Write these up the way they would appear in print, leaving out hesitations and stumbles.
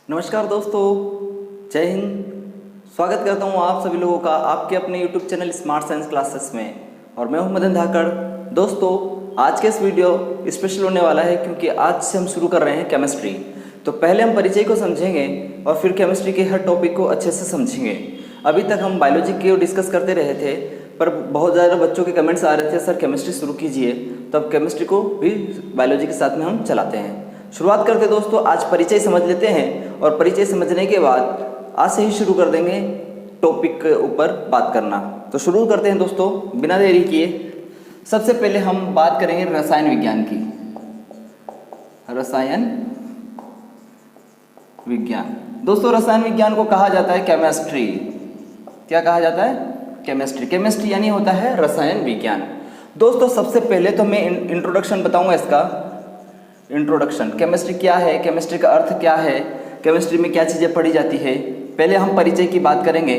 नमस्कार दोस्तों, जय हिंद। स्वागत करता हूँ आप सभी लोगों का आपके अपने YouTube channel smart science classes में। और मैं हूँ मदन धाकड़। दोस्तों, आज के इस वीडियो स्पेशल होने वाला है क्योंकि आज से हम शुरू कर रहे हैं केमिस्ट्री। तो पहले हम परिचय को समझेंगे और फिर केमिस्ट्री के हर टॉपिक को अच्छे से समझेंगे। अभी तक हम बायोलॉजी को डिस्कस करते रहे थे, पर बहुत ज़्यादा बच्चों के कमेंट्स आ रहे थे, सर केमिस्ट्री शुरू कीजिए। तो अब केमिस्ट्री को भी बायोलॉजी के साथ में हम चलाते हैं। शुरुआत करते दोस्तों, आज परिचय समझ लेते हैं और परिचय समझने के बाद आज से ही शुरू कर देंगे टॉपिक के ऊपर बात करना। तो शुरू करते हैं दोस्तों, बिना देरी किए। सबसे पहले हम बात करेंगे रसायन विज्ञान की। रसायन विज्ञान दोस्तों, रसायन विज्ञान को कहा जाता है केमिस्ट्री। क्या कहा जाता है? केमिस्ट्री। केमिस्ट्री यानी होता है रसायन विज्ञान। दोस्तों, सबसे पहले तो मैं इंट्रोडक्शन बताऊंगा इसका। इंट्रोडक्शन, केमिस्ट्री क्या है, केमिस्ट्री का अर्थ क्या है, केमिस्ट्री में क्या चीज़ें पढ़ी जाती है। पहले हम परिचय की बात करेंगे।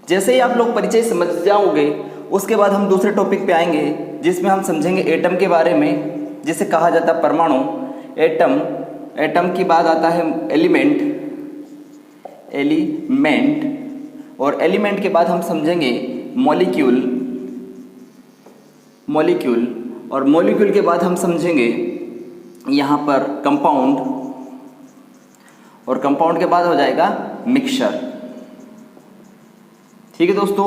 जैसे ही आप लोग परिचय समझ जाओगे, उसके बाद हम दूसरे टॉपिक पे आएंगे जिसमें हम समझेंगे एटम के बारे में, जिसे कहा जाता है परमाणु। एटम की बात आता है एलिमेंट। और एलिमेंट के बाद हम समझेंगे मॉलिक्यूल। और मॉलिक्यूल के बाद हम समझेंगे यहाँ पर कंपाउंड। और कंपाउंड के बाद हो जाएगा मिक्सचर। ठीक है दोस्तों,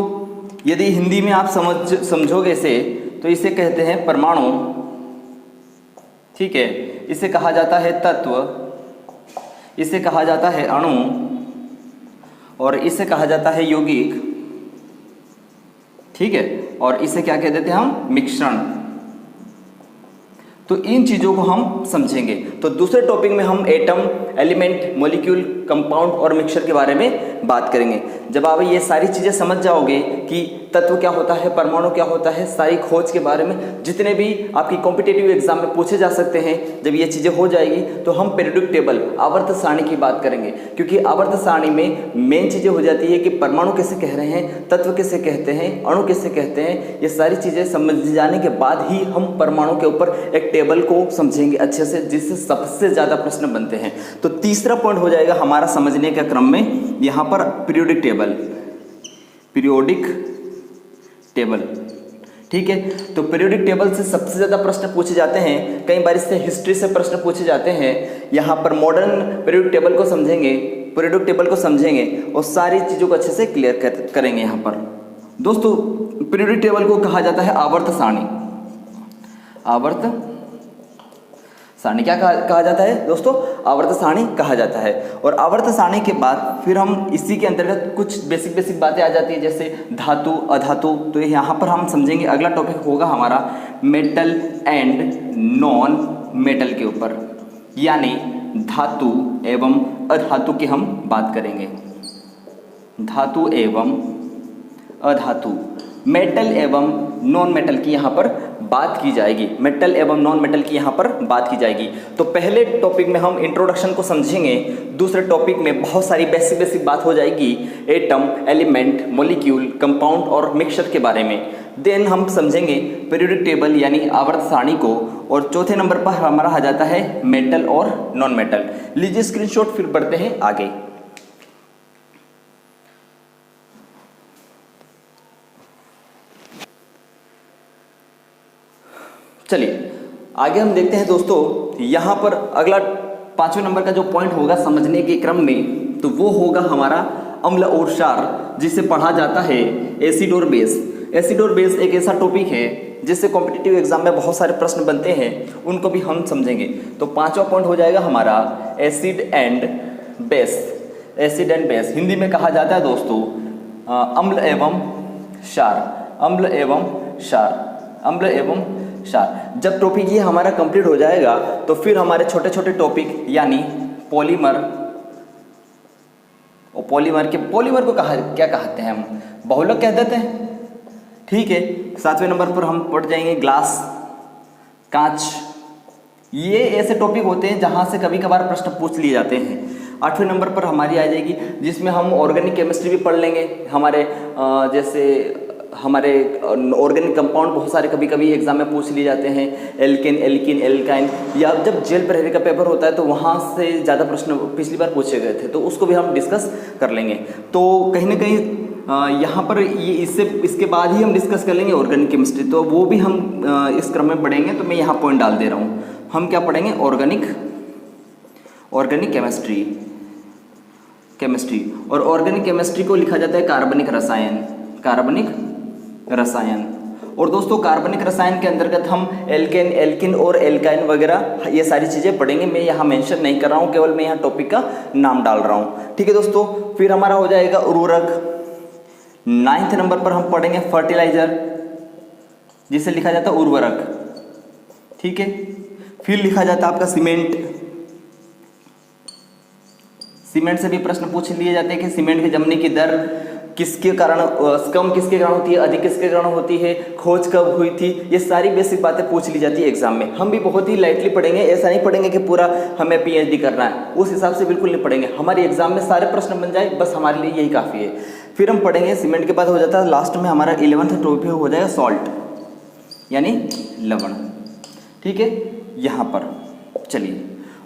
यदि हिंदी में आप समझोगे इसे, तो इसे कहते हैं परमाणु। ठीक है, इसे कहा जाता है तत्व, इसे कहा जाता है अणु, और इसे कहा जाता है यौगिक। ठीक है, और इसे क्या कह देते हैं हम? मिश्रण। तो इन चीज़ों को हम समझेंगे। तो दूसरे टॉपिक में हम एटम, एलिमेंट, मॉलिक्यूल, कंपाउंड और मिक्सचर के बारे में बात करेंगे। जब आप ये सारी चीज़ें समझ जाओगे कि तत्व क्या होता है, परमाणु क्या होता है, सारी खोज के बारे में जितने भी आपकी कॉम्पिटिटिव एग्जाम में पूछे जा सकते हैं, जब ये चीज़ें हो जाएगी तो हम पीरियोडिक टेबल, आवर्त सारणी की बात करेंगे। क्योंकि आवर्त सारणी में मेन चीज़ें हो जाती है कि परमाणु कैसे कह रहे हैं, तत्व कैसे कहते हैं, अणु कैसे कहते हैं। ये सारी चीज़ें समझ जाने के बाद ही हम परमाणु के ऊपर एक टेबल को समझेंगे अच्छे से, जिससे सबसे ज़्यादा प्रश्न बनते हैं। तो तीसरा पॉइंट हो जाएगा हमारा समझने के क्रम में यहाँ पर पीरियोडिक टेबल। ठीक है, तो पीरियोडिक टेबल से सबसे ज़्यादा प्रश्न पूछे जाते हैं। कई बार इससे हिस्ट्री से प्रश्न पूछे जाते हैं। यहाँ पर मॉडर्न पीरियोडिक टेबल को समझेंगे और सारी चीज़ों को अच्छे से क्लियर करेंगे। यहाँ पर दोस्तों, पीरियोडिक टेबल को कहा जाता है आवर्त सारणी। सारणी क्या कहा जाता है दोस्तों? आवर्त सारणी कहा जाता है। और आवर्त सारणी के बाद फिर हम इसी के अंतर्गत कुछ बेसिक बातें आ जाती है, जैसे धातु, अधातु। तो यहाँ पर हम समझेंगे, अगला टॉपिक होगा हमारा मेटल एंड नॉन मेटल के ऊपर, यानी धातु एवं अधातु की हम बात करेंगे। धातु एवं अधातु, मेटल एवं नॉन मेटल की यहाँ पर बात की जाएगी। मेटल एवं नॉन मेटल की यहाँ पर बात की जाएगी। तो पहले टॉपिक में हम इंट्रोडक्शन को समझेंगे, दूसरे टॉपिक में बहुत सारी बेसिक बात हो जाएगी एटम, एलिमेंट, मॉलिक्यूल, कंपाउंड और मिक्सचर के बारे में। देन हम समझेंगे पीरियोडिक टेबल यानी आवर्त सारणी को। और चौथे नंबर पर हमारा आ जाता है मेटल और नॉन मेटल। लीजिए स्क्रीनशॉट, फिर बढ़ते हैं आगे। चलिए आगे हम देखते हैं दोस्तों। यहाँ पर अगला 5वें नंबर का जो पॉइंट होगा समझने के क्रम में, तो वो होगा हमारा अम्ल और क्षार, जिसे पढ़ा जाता है एसिड और बेस। एसिड और बेस एक ऐसा टॉपिक है जिससे कॉम्पिटिटिव एग्जाम में बहुत सारे प्रश्न बनते हैं, उनको भी हम समझेंगे। तो 5वां पॉइंट हो जाएगा हमारा acid and base. Acid and base Hindi में कहा जाता है दोस्तों अम्ल एवं क्षार। जब टॉपिक ये हमारा कंप्लीट हो जाएगा, तो फिर हमारे छोटे छोटे टॉपिक यानी पॉलीमर को क्या कहते हैं हम? बहुलक कह देते हैं। ठीक है, 7वें नंबर पर हम पढ़ जाएंगे ग्लास, कांच। ये ऐसे टॉपिक होते हैं जहां से कभी कभार प्रश्न पूछ लिए जाते हैं। 8वें नंबर पर हमारी आ जाएगी, जिसमें हम ऑर्गेनिक केमिस्ट्री भी पढ़ लेंगे। हमारे जैसे हमारे ऑर्गेनिक कंपाउंड बहुत सारे कभी कभी एग्जाम में पूछ लिए जाते हैं, एल्केन, एल्किन, एल्काइन, या जब जेल प्रहरी का पेपर होता है तो वहाँ से ज़्यादा प्रश्न पिछली बार पूछे गए थे, तो उसको भी हम डिस्कस कर लेंगे। तो कहीं ना कहीं यहाँ पर ये इसके बाद ही हम डिस्कस कर लेंगे ऑर्गेनिक केमिस्ट्री, तो वो भी हम इस क्रम में पढ़ेंगे। तो मैं यहाँ पॉइंट डाल दे रहा हूँ, हम क्या पढ़ेंगे, ऑर्गेनिक केमिस्ट्री। और ऑर्गेनिक केमिस्ट्री को लिखा जाता है कार्बनिक रसायन। और दोस्तों कार्बनिक रसायन के अंतर्गत हम एल्केन, एल्किन और एल्काइन वगैरह ये सारी चीज़ें पढ़ेंगे। मैं यहाँ मेंशन नहीं कर रहा हूँ, केवल मैं यहाँ टॉपिक का नाम डाल रहा हूँ, ठीक है दोस्तों। फिर हमारा हो जाएगा उर्वरक। 9th नंबर पर हम पढ़ेंगे फर्टिलाइजर, जिसे लिखा जाता है उर्वरक, ठीक है। फिर लिखा जाता है आपका सीमेंट से भी प्रश्न पूछ लिए जाते हैं कि सीमेंट के जमने की दर किसके कारण, कम किसके कारण होती है, अधिक किसके कारण होती है, खोज कब हुई थी, ये सारी बेसिक बातें पूछ ली जाती है एग्जाम में। हम भी बहुत ही लाइटली पढ़ेंगे, ऐसा नहीं पढ़ेंगे कि पूरा हमें पीएचडी करना है, उस हिसाब से बिल्कुल नहीं पढ़ेंगे। हमारे एग्जाम में सारे प्रश्न बन जाए बस हमारे लिए यही काफ़ी है। फिर हम पढ़ेंगे सीमेंट के बाद हो जाता है लास्ट में हमारा 11th टॉपिक हो जाएगा सॉल्ट, यानी लवण, ठीक है। यहाँ पर चलिए,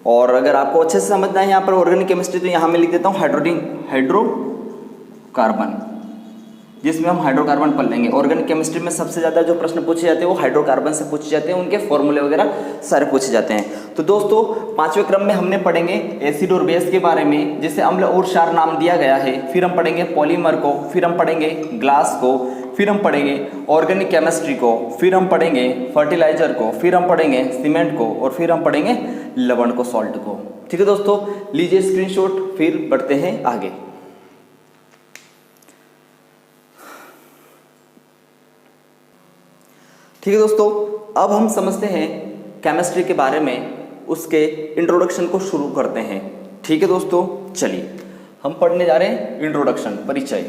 और अगर आपको अच्छे से समझना है यहाँ पर ऑर्गेनिक केमिस्ट्री, तो यहाँ मैं लिख देता हूँ हाइड्रोकार्बन, जिसमें हम हाइड्रोकार्बन पढ़ लेंगे। ऑर्गेनिक केमिस्ट्री में सबसे ज़्यादा जो प्रश्न पूछे जाते हैं वो हाइड्रोकार्बन से पूछे जाते हैं, उनके फॉर्मूले वगैरह सारे पूछे जाते हैं। तो दोस्तों 5वें क्रम में हमने पढ़ेंगे एसिड और बेस के बारे में, जिसे अम्ल और क्षार नाम दिया गया है। फिर हम पढ़ेंगे पॉलीमर को, फिर हम पढ़ेंगे ग्लास को, फिर हम पढ़ेंगे ऑर्गेनिक केमिस्ट्री को, फिर हम पढ़ेंगे फर्टिलाइजर को, फिर हम पढ़ेंगे सीमेंट को, और फिर हम पढ़ेंगे लवण को, सॉल्ट को, ठीक है दोस्तों। लीजिए स्क्रीनशॉट, फिर बढ़ते हैं आगे। ठीक है दोस्तों, अब हम समझते हैं केमिस्ट्री के बारे में, उसके इंट्रोडक्शन को शुरू करते हैं। ठीक है दोस्तों, चलिए हम पढ़ने जा रहे हैं इंट्रोडक्शन, परिचय,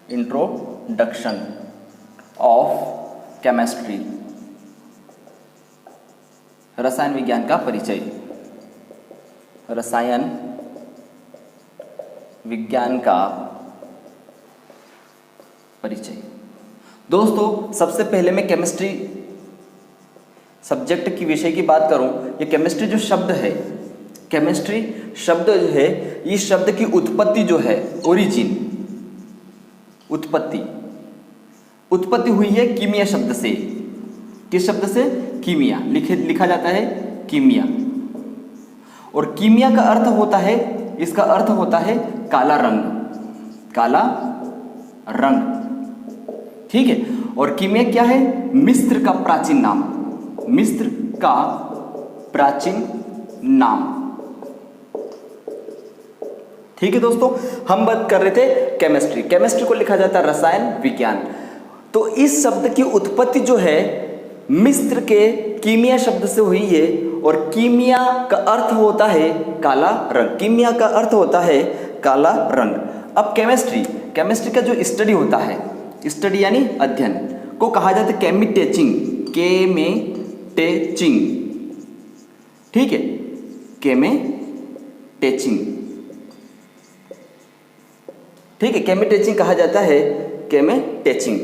इंट्रोडक्शन ऑफ केमिस्ट्री, रसायन विज्ञान का परिचय, रसायन विज्ञान का परिचय। दोस्तों सबसे पहले मैं केमिस्ट्री सब्जेक्ट की विषय की बात करूं, ये केमिस्ट्री जो शब्द है, केमिस्ट्री शब्द जो है, इस शब्द की उत्पत्ति जो है, ओरिजिन, उत्पत्ति हुई है कीमिया शब्द से। किस शब्द से? कीमिया, लिखा जाता है कीमिया। और कीमिया का अर्थ होता है, इसका अर्थ होता है काला रंग, ठीक है। और कीमिया क्या है? मिस्र का प्राचीन नाम, ठीक है दोस्तों। हम बात कर रहे थे केमिस्ट्री को लिखा जाता है रसायन विज्ञान। तो इस शब्द की उत्पत्ति जो है मिस्र के कीमिया शब्द से हुई है, और कीमिया का अर्थ होता है काला रंग, कीमिया का अर्थ होता है काला रंग। अब केमिस्ट्री का जो स्टडी होता है, स्टडी यानी अध्ययन, को कहा जाता है केमिटेचिंग, ठीक है, केमिटेचिंग, ठीक है, केमिटेचिंग कहा जाता है, केमिटेचिंग,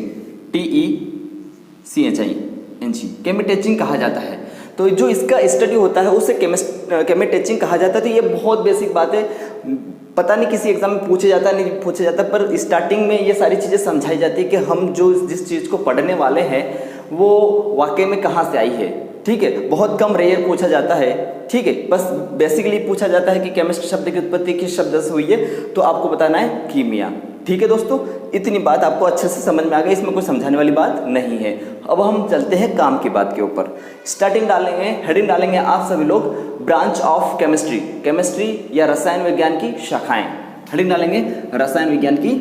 TECHING, केमिटेचिंग कहा जाता है। तो जो इसका स्टडी होता है उसे केमिटेचिंग कहा जाता है। तो ये बहुत बेसिक बात है, पता नहीं किसी एग्जाम में पूछे जाता नहीं पूछे जाता, पर स्टार्टिंग में ये सारी चीज़ें समझाई जाती है कि हम जिस चीज़ को पढ़ने वाले हैं वो वाकई में कहाँ से आई है, ठीक है। बहुत कम रेयर पूछा जाता है, ठीक है। बस बेसिकली पूछा जाता है कि केमिस्ट्री शब्द की उत्पत्ति किस शब्द से हुई है, तो आपको बताना है कीमिया, ठीक है दोस्तों। इतनी बात आपको अच्छे से समझ में आ गई, इसमें कोई समझाने वाली बात नहीं है। अब हम चलते हैं काम की बात के ऊपर। हेडिंग डालेंगे आप सभी लोग, ब्रांच ऑफ केमिस्ट्री या रसायन विज्ञान की शाखाएं। हेडिंग डालेंगे रसायन विज्ञान की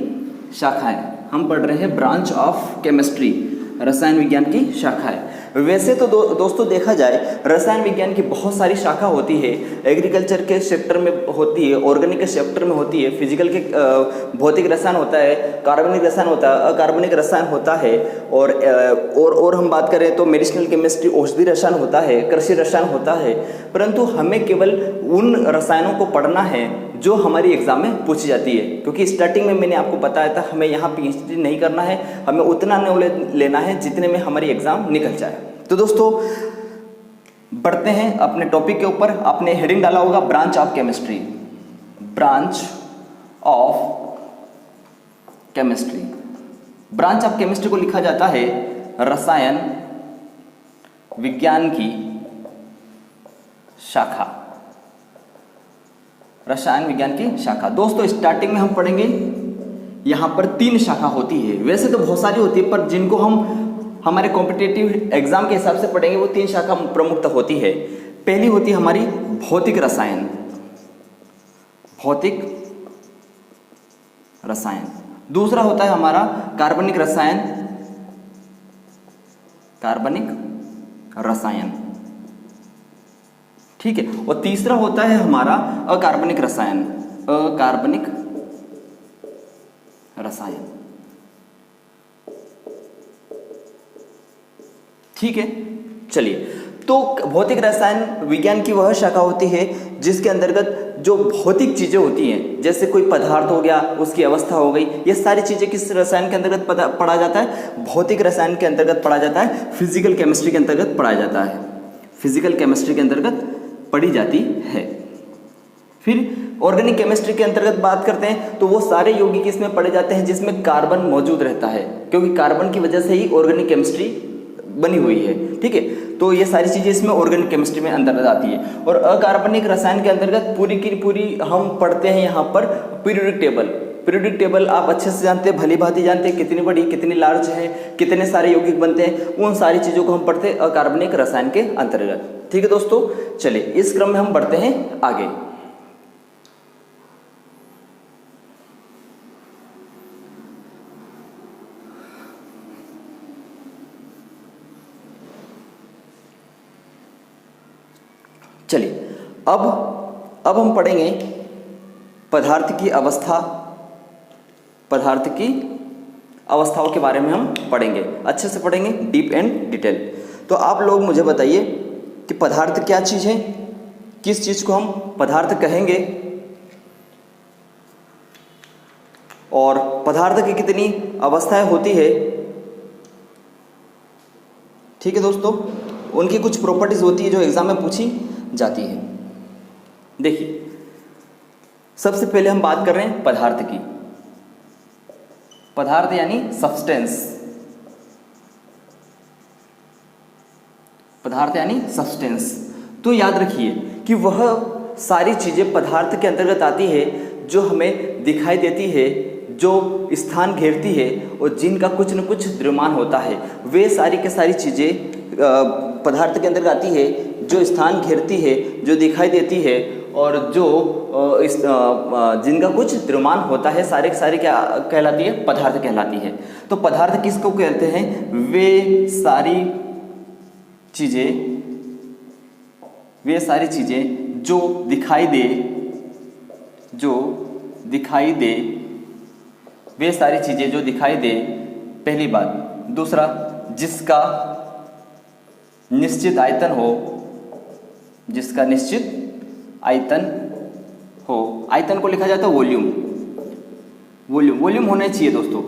शाखाएं। हम पढ़ रहे हैं ब्रांच ऑफ केमिस्ट्री, रसायन विज्ञान की शाखाएं। वैसे तो दोस्तों देखा जाए रसायन विज्ञान की बहुत सारी शाखा होती है। एग्रीकल्चर के सेक्टर में होती है, ऑर्गेनिक के सेक्टर में होती है, फिजिकल के भौतिक रसायन होता है, कार्बनिक रसायन होता है, अकार्बनिक रसायन होता है, और हम बात करें तो मेडिसिनल केमिस्ट्री, औषधि रसायन होता है, कृषि रसायन होता है। परंतु हमें केवल उन रसायनों को पढ़ना है जो हमारी एग्जाम में पूछी जाती है, क्योंकि स्टार्टिंग में मैंने आपको बताया था हमें यहाँ पीएचडी नहीं करना है, हमें उतना नॉलेज लेना है जितने में हमारी एग्जाम निकल जाए। तो दोस्तों बढ़ते हैं अपने टॉपिक के ऊपर। आपने हेडिंग डाला होगा branch of chemistry, branch of chemistry. Branch of chemistry को लिखा जाता है रसायन विज्ञान की शाखा, रसायन विज्ञान की शाखा। दोस्तों स्टार्टिंग में हम पढ़ेंगे यहाँ पर 3 शाखा होती है, वैसे तो बहुत सारी होती है पर जिनको हम हमारे कॉम्पिटिटिव एग्जाम के हिसाब से पढ़ेंगे वो 3 शाखा प्रमुखतः होती है। पहली होती है हमारी भौतिक रसायन, भौतिक रसायन। दूसरा होता है हमारा कार्बनिक रसायन, कार्बनिक रसायन, ठीक है। और तीसरा होता है हमारा अकार्बनिक रसायन, अकार्बनिक रसायन, ठीक है। चलिए, तो भौतिक रसायन विज्ञान की वह शाखा होती है जिसके अंतर्गत जो भौतिक चीजें होती हैं, जैसे कोई पदार्थ हो गया, उसकी अवस्था हो गई, ये सारी चीजें किस रसायन के अंतर्गत पढ़ा जाता है? भौतिक रसायन के अंतर्गत पढ़ा जाता है, फिजिकल केमिस्ट्री के अंतर्गत पढ़ा जाता है, फिजिकल केमिस्ट्री के अंतर्गत पढ़ी जाती है। फिर ऑर्गेनिक केमिस्ट्री के अंतर्गत बात करते हैं तो वो सारे यौगिक इसमें पढ़े जाते हैं जिसमें कार्बन मौजूद रहता है, क्योंकि कार्बन की वजह से ही ऑर्गेनिक केमिस्ट्री बनी हुई है, ठीक है। तो ये सारी चीजें इसमें ऑर्गेनिक केमिस्ट्री में अंतर्गत आती है। और अकार्बनिक रसायन के अंतर्गत पूरी की पूरी हम पढ़ते हैं यहाँ पर पीरियोडिक टेबल। पीरियोडिक टेबल आप अच्छे से जानते हैं, भली भांति जानते हैं, कितनी बड़ी कितनी लार्ज है, कितने सारे यौगिक बनते हैं, उन सारी चीज़ों को हम पढ़ते हैं अकार्बनिक रसायन के अंतर्गत, ठीक है दोस्तों। चलिए इस क्रम में हम बढ़ते हैं आगे। चलिए अब हम पढ़ेंगे पदार्थ की अवस्था, पदार्थ की अवस्थाओं के बारे में हम पढ़ेंगे, अच्छे से पढ़ेंगे, डीप एंड डिटेल। तो आप लोग मुझे बताइए कि पदार्थ क्या चीज़ है, किस चीज़ को हम पदार्थ कहेंगे और पदार्थ की कितनी अवस्थाएं होती है, ठीक है दोस्तों। उनकी कुछ प्रॉपर्टीज होती है जो एग्जाम में पूछी जाती है। देखिए सबसे पहले हम बात कर रहे हैं पदार्थ की। पदार्थ यानी सब्सटेंस, पदार्थ यानी सब्सटेंस। तो याद रखिए कि वह सारी चीजें पदार्थ के अंतर्गत आती है जो हमें दिखाई देती है, जो स्थान घेरती है और जिनका कुछ न कुछ द्रव्यमान होता है, वे सारी के सारी चीजें पदार्थ के अंतर्गत आती है, जो स्थान घेरती है, जो दिखाई देती है और जो जिनका कुछ द्रव्यमान होता है, सारे के सारे क्या कहलाती है? पदार्थ कहलाती है। तो पदार्थ किसको कहते हैं? वे सारी चीजें जो दिखाई दे, वे सारी चीजें जो दिखाई दे, पहली बात। दूसरा, जिसका निश्चित आयतन हो, जिसका निश्चित आयतन हो, आयतन को लिखा जाता है वॉल्यूम, वॉल्यूम होना चाहिए दोस्तों,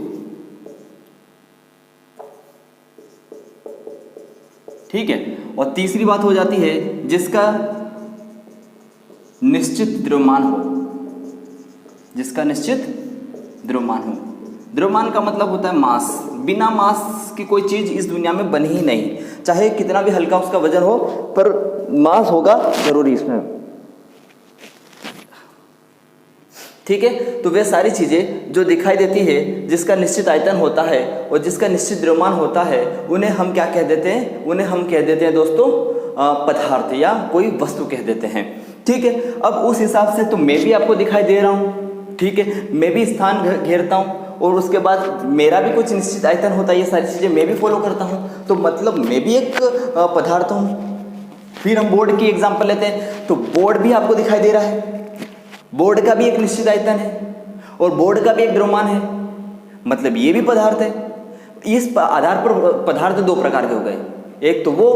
ठीक है। और तीसरी बात हो जाती है जिसका निश्चित द्रव्यमान हो, जिसका निश्चित द्रव्यमान हो। द्रव्यमान का मतलब होता है मास। बिना मास की कोई चीज इस दुनिया में बनी ही नहीं, चाहे कितना भी हल्का उसका वजन हो, पर मास होगा जरूरी इसमें, ठीक है। तो वे सारी चीजें जो दिखाई देती है, जिसका निश्चित आयतन होता है और जिसका निश्चित द्रव्यमान होता है, उन्हें हम क्या कह देते हैं? उन्हें हम कह देते हैं दोस्तों पदार्थ या कोई वस्तु कह देते हैं, ठीक है। अब उस हिसाब से तो मैं भी आपको दिखाई दे रहा हूँ, ठीक है, मैं भी स्थान घेरता हूँ और उसके बाद मेरा भी कुछ निश्चित आयतन होता है, ये सारी चीज़ें मैं भी फॉलो करता हूँ, तो मतलब मैं भी एक पदार्थ हूँ। फिर हम बोर्ड की एग्जांपल लेते हैं, तो बोर्ड भी आपको दिखाई दे रहा है, बोर्ड का भी एक निश्चित आयतन है और बोर्ड का भी एक द्रव्यमान है, मतलब ये भी पदार्थ है। इस आधार पर पदार्थ दो प्रकार के हो गए, एक तो वो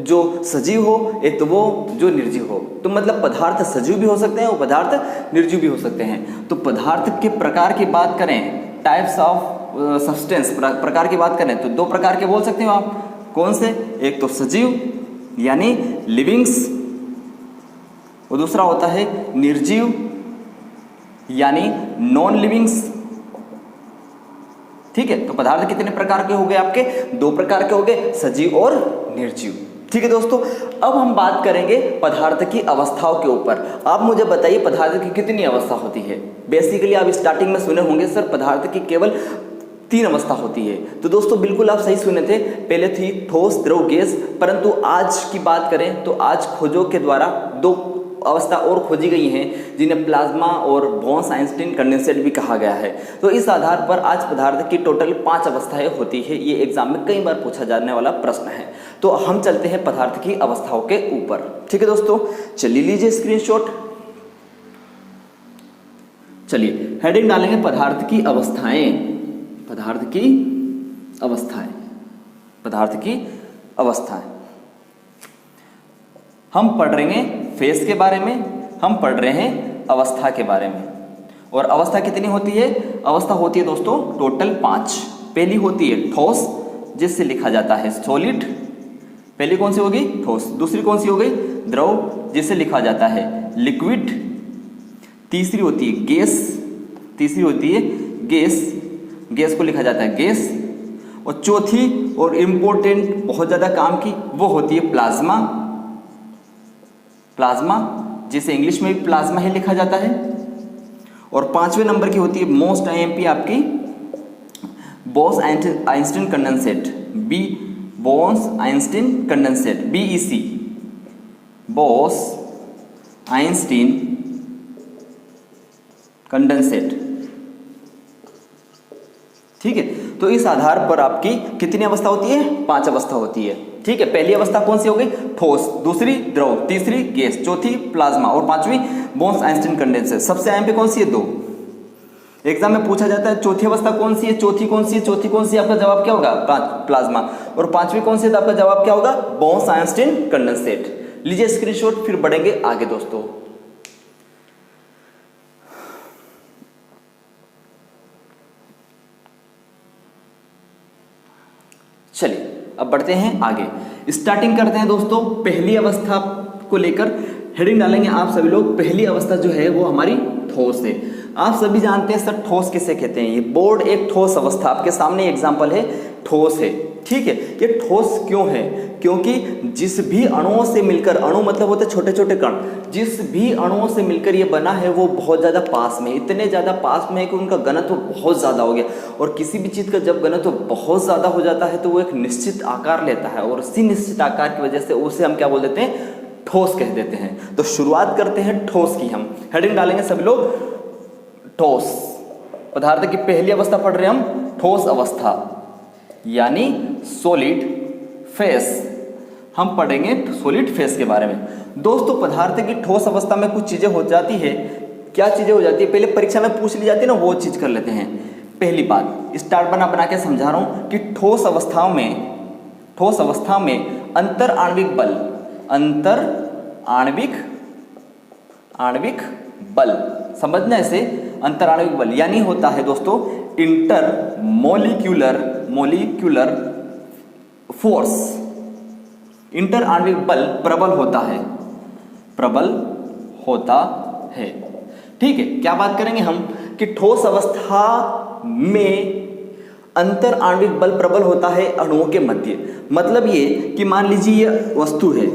जो सजीव हो, एक तो वो जो निर्जीव हो। तो मतलब पदार्थ सजीव भी हो सकते हैं और पदार्थ निर्जीव भी हो सकते हैं। तो पदार्थ के प्रकार की बात करें, टाइप्स ऑफ सब्सटेंस, प्रकार की बात करें तो दो प्रकार के बोल सकते हो आप। कौन से? एक तो सजीव यानी लिविंग्स, और दूसरा होता है निर्जीव यानी नॉन लिविंग्स। ठीक है, तो पदार्थ कितने प्रकार के हो गए आपके? दो प्रकार के हो गए, सजीव और निर्जीव। ठीक है दोस्तों, अब हम बात करेंगे पदार्थ की अवस्थाओं के ऊपर। आप मुझे बताइए पदार्थ की कितनी अवस्था होती है? बेसिकली आप स्टार्टिंग में सुने होंगे सर पदार्थ की केवल 3 अवस्था होती है। तो दोस्तों बिल्कुल आप सही सुने थे, पहले थी ठोस, द्रव, गैस। परंतु आज की बात करें तो आज खोजों के द्वारा 2 अवस्था और खोजी गई हैं, जिन्हें प्लाज्मा और बोन्स आइंस्टीन कंडेंसेट भी कहा गया है। तो इस आधार पर आज पदार्थ की टोटल 5 अवस्थाएं होती है। ये एग्जाम में कई बार पूछा जाने वाला प्रश्न है। तो हम चलते हैं पदार्थ की अवस्थाओं के ऊपर। ठीक है दोस्तों, चलिए लीजिए स्क्रीनशॉट। चलिए हेडिंग डालेंगे पदार्थ की अवस्थाएं। पदार्थ की अवस्थाएं, पदार्थ की अवस्थाएं। हम पढ़ रहे हैं फेस के बारे में, हम पढ़ रहे हैं अवस्था के बारे में। और अवस्था कितनी होती है? अवस्था होती है दोस्तों टोटल 5। पहली होती है ठोस, जिससे लिखा जाता है सॉलिड। पहली कौन सी होगी? ठोस। दूसरी कौन सी हो गई? द्रव, जिससे लिखा जाता है लिक्विड। तीसरी होती है गैस, तीसरी होती है गैस, गैस को लिखा जाता है गैस। और चौथी और इंपॉर्टेंट, बहुत ज्यादा काम की, वो होती है प्लाज्मा। प्लाज्मा, जिसे इंग्लिश में भी प्लाज्मा ही लिखा जाता है। और 5वें नंबर की होती है मोस्ट आईएमपी आपकी Bose Einstein condensate, B Bose Einstein condensate, BEC, Bose Einstein condensate. ठीक है, तो इस आधार पर आपकी कितनी अवस्था होती है? 5 अवस्था होती है। ठीक है, पहली अवस्था कौन सी हो गई? ठोस, दूसरी द्रव, तीसरी गैस, चौथी प्लाज्मा और 5वीं बोन्स आइंस्टीन कंडेंसेट। सबसे अहम पे कौन सी है? 2। एग्जाम में पूछा जाता है चौथी अवस्था कौन सी है, चौथी कौन सी है, चौथी कौन सी है? आपका जवाब क्या होगा? प्लाज्मा। और 5वीं कौन सी है? तो आपका जवाब क्या होगा? Bones Einstein condensate. लीजिए स्क्रीनशॉट, फिर बढ़ेंगे आगे दोस्तों। चलिए अब बढ़ते हैं आगे, स्टार्टिंग करते हैं दोस्तों पहली अवस्था को लेकर। हेडिंग डालेंगे आप सभी लोग, पहली अवस्था जो है वो हमारी ठोस है। आप सभी जानते हैं सर ठोस किसे कहते हैं? ये बोर्ड एक ठोस अवस्था, आपके सामने एग्जांपल है, ठोस है। ठीक है, ये ठोस क्यों है? क्योंकि जिस भी अणुओं से मिलकर, अणु मतलब होते छोटे छोटे कण, जिस भी अणुओं से मिलकर ये बना है वो बहुत ज़्यादा पास में, इतने ज़्यादा पास में है कि उनका घनत्व बहुत ज़्यादा हो गया। और किसी भी चीज़ का जब घनत्व बहुत ज़्यादा हो जाता है तो वो एक निश्चित आकार लेता है, और उसी निश्चित आकार की वजह से उसे हम क्या बोल देते हैं? ठोस कह देते हैं। तो शुरुआत करते हैं ठोस की। हम हेडिंग डालेंगे सभी लोग ठोस। पदार्थ की पहली अवस्था पढ़ रहे हैं हम, ठोस अवस्था यानी सॉलिड फेस। हम पढ़ेंगे सॉलिड फेस के बारे में। दोस्तों पदार्थ की ठोस अवस्था में कुछ चीजें हो जाती है। क्या चीजें हो जाती है? पहले परीक्षा में पूछ ली जाती है ना, वो चीज कर लेते हैं। पहली बात स्टार्ट बना के समझा रहा हूं कि ठोस अवस्था में अंतर आणविक बल, अंतर आणविक बल समझना इसे। अंतर आणविक बल यानी होता है दोस्तों इंटर मोलिक्यूलर फोर्स। इंटर आणविक बल प्रबल होता है। ठीक है, क्या बात करेंगे हम कि ठोस अवस्था में अंतर आणविक बल प्रबल होता है अणुओं के मध्य। मतलब ये कि मान लीजिए ये वस्तु है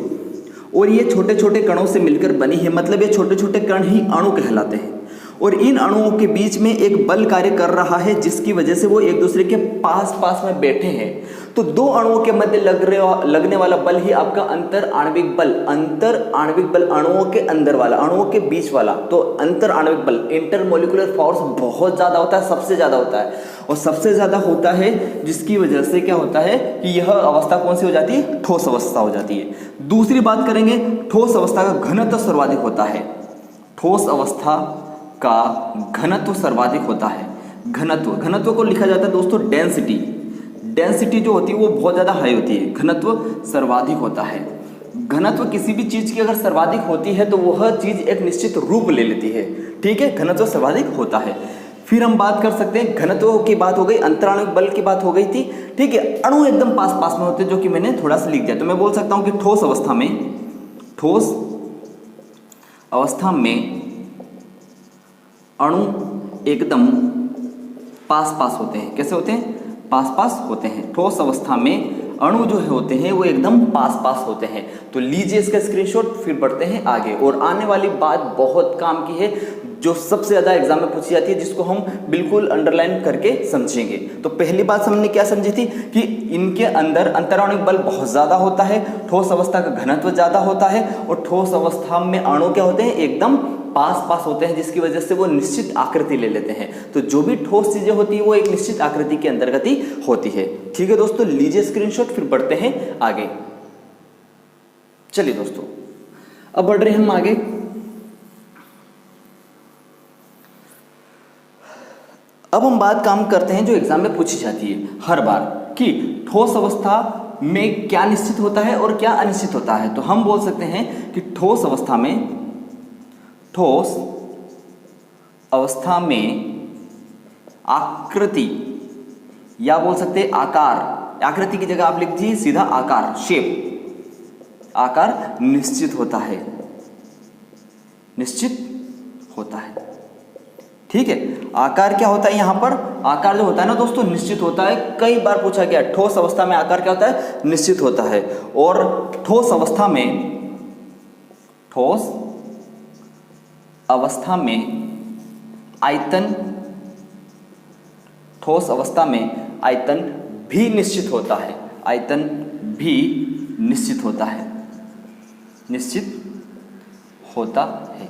और ये छोटे छोटे कणों से मिलकर बनी है, मतलब ये छोटे छोटे कण ही अणु कहलाते हैं। और इन अणुओं के बीच में एक बल कार्य कर रहा है जिसकी वजह से वो एक दूसरे के पास में बैठे हैं। तो दो अणुओं के मध्य लगने वाला बल ही आपका अंतर आणविक बल। अंतर आणविक बल अणुओं के अंदर वाला, अणुओं के बीच वाला, तो अंतर आणविक बल इंटरमोलिकुलर फोर्स बहुत ज्यादा होता है, सबसे ज्यादा होता है। और सबसे ज्यादा होता है जिसकी वजह से क्या होता है कि यह अवस्था कौन सी हो जाती है? ठोस अवस्था हो जाती है। दूसरी बात करेंगे, ठोस अवस्था का घनत्व सर्वाधिक होता है। ठोस अवस्था का घनत्व सर्वाधिक होता है। घनत्व को लिखा जाता है दोस्तों डेंसिटी जो होती है वो बहुत ज़्यादा हाई होती है, घनत्व सर्वाधिक होता है। घनत्व किसी भी चीज़ की अगर सर्वाधिक होती है तो वह चीज़ एक निश्चित रूप ले लेती है, ठीक है, घनत्व सर्वाधिक होता है। फिर हम बात कर सकते हैं, घनत्व की बात हो गई, अंतराणुविक बल की बात हो गई थी, ठीक है। अणु एकदम पास पास में होते हैं, जो कि मैंने थोड़ा सा लिख दिया। तो मैं बोल सकता हूँ कि ठोस अवस्था में अणु एकदम पास पास होते हैं। कैसे होते हैं? पास पास होते हैं। ठोस अवस्था में अणु जो होते हैं वो एकदम पास पास होते हैं। तो लीजिए इसका स्क्रीनशॉट, फिर बढ़ते हैं आगे। और आने वाली बात बहुत काम की है, जो सबसे ज़्यादा एग्जाम में पूछी जाती है, जिसको हम बिल्कुल अंडरलाइन करके समझेंगे। तो पहली बात हमने क्या समझी थी कि इनके अंदर अंतराणुविक बल बहुत ज़्यादा होता है, ठोस अवस्था का घनत्व ज़्यादा होता है, और ठोस अवस्था में अणु क्या होते हैं? एकदम पास पास होते हैं, जिसकी वजह से वो निश्चित आकृति ले लेते हैं। तो जो भी ठोस चीज़ें होती है वो एक निश्चित आकृति के अंतर्गत ही होती है। ठीक है दोस्तों, लीजिए स्क्रीनशॉट, फिर बढ़ते हैं आगे। चलिए दोस्तों, अब बढ़ रहे हैं हम आगे। अब हम बात काम करते हैं जो एग्जाम में पूछी जाती है हर बार, कि ठोस अवस्था में क्या निश्चित होता है और क्या अनिश्चित होता है। तो हम बोल सकते हैं कि ठोस अवस्था में आकृति, या बोल सकते हैं आकार, आकृति की जगह आप लिख दीजिए सीधा आकार, शेप, आकार निश्चित होता है, निश्चित होता है। ठीक है, आकार क्या होता है यहाँ पर? आकार जो होता है ना दोस्तों, निश्चित होता है। कई बार पूछा गया ठोस अवस्था में आकार क्या होता है? निश्चित होता है। और ठोस अवस्था में आयतन, ठोस अवस्था में आयतन भी निश्चित होता है, आयतन भी निश्चित होता है, निश्चित होता है।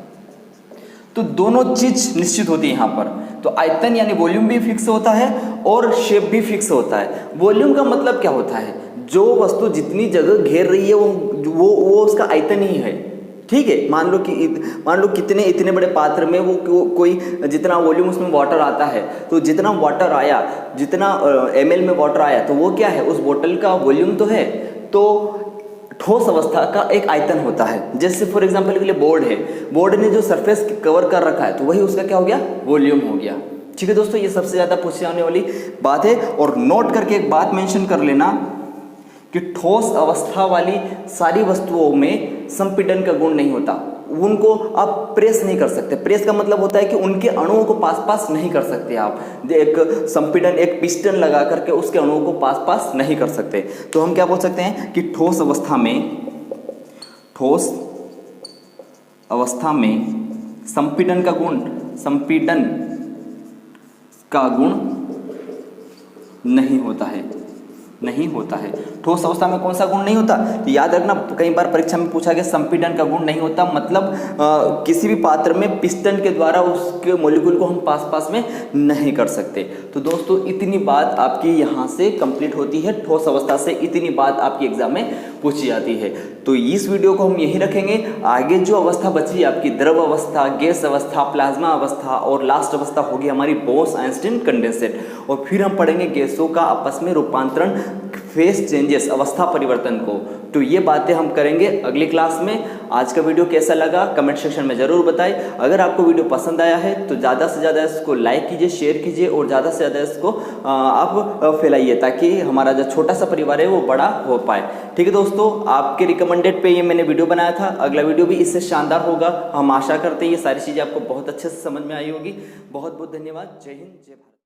तो दोनों चीज निश्चित होती है यहाँ पर। तो आयतन यानी वॉल्यूम भी फिक्स होता है और शेप भी फिक्स होता है। वॉल्यूम का मतलब क्या होता है? जो वस्तु जितनी जगह घेर रही है वो उसका आयतन ही है। ठीक है, मान लो कितने इतने बड़े पात्र में वो कोई जितना वॉल्यूम उसमें वाटर आता है, तो जितना वाटर आया, जितना ml में वाटर आया, तो वो क्या है? उस बोतल का वॉल्यूम तो है। तो ठोस अवस्था का एक आयतन होता है। जैसे फॉर एग्जांपल के लिए बोर्ड है, बोर्ड ने जो सरफेस कवर कर रखा है, तो वही उसका क्या हो गया? वॉल्यूम हो गया। ठीक है दोस्तों, ये सबसे ज़्यादा पूछी जाने वाली बात है। और नोट करके एक बात मेंशन कर लेना कि ठोस अवस्था वाली सारी वस्तुओं में संपीड़न का गुण नहीं होता। उनको आप प्रेस नहीं कर सकते। प्रेस का मतलब होता है कि उनके अणुओं को पास पास नहीं कर सकते आप। एक संपीड़न, एक पिस्टन लगा करके उसके अणुओं को पास पास नहीं कर सकते। तो हम क्या बोल सकते हैं कि ठोस अवस्था में संपीड़न का गुण नहीं होता है, नहीं होता है। ठोस अवस्था में कौन सा गुण नहीं होता? तो याद रखना, कई बार परीक्षा में पूछा गया संपीड़न का गुण नहीं होता, मतलब किसी भी पात्र में पिस्टन के द्वारा उसके मॉलिक्यूल को हम पास पास में नहीं कर सकते। तो दोस्तों, इतनी बात आपकी यहाँ से कंप्लीट होती है। ठोस अवस्था से इतनी बात आपकी एग्जाम में पूछी जाती है। तो इस वीडियो को हम यहीं रखेंगे। आगे जो अवस्था बची आपकी, द्रव अवस्था, गैस अवस्था, प्लाज्मा अवस्था, और लास्ट अवस्था होगी हमारी बोस-आइंस्टीन कंडेंसेट। और फिर हम पढ़ेंगे गैसों का आपस में रूपांतरण, फेस चेंजेस, अवस्था परिवर्तन को। तो ये बातें हम करेंगे अगली क्लास में। आज का वीडियो कैसा लगा कमेंट सेक्शन में ज़रूर बताएं। अगर आपको वीडियो पसंद आया है तो ज़्यादा से ज़्यादा इसको लाइक कीजिए, शेयर कीजिए, और ज़्यादा से ज़्यादा इसको आप फैलाइए, ताकि हमारा जो छोटा सा परिवार है वो बड़ा हो पाए। ठीक है दोस्तों, आपके रिकमेंडेड पे ये मैंने वीडियो बनाया था। अगला वीडियो भी इससे शानदार होगा। हम आशा करते हैं ये सारी चीज़ें आपको बहुत अच्छे से समझ में आई होगी। बहुत बहुत धन्यवाद। जय हिंद, जय भारत।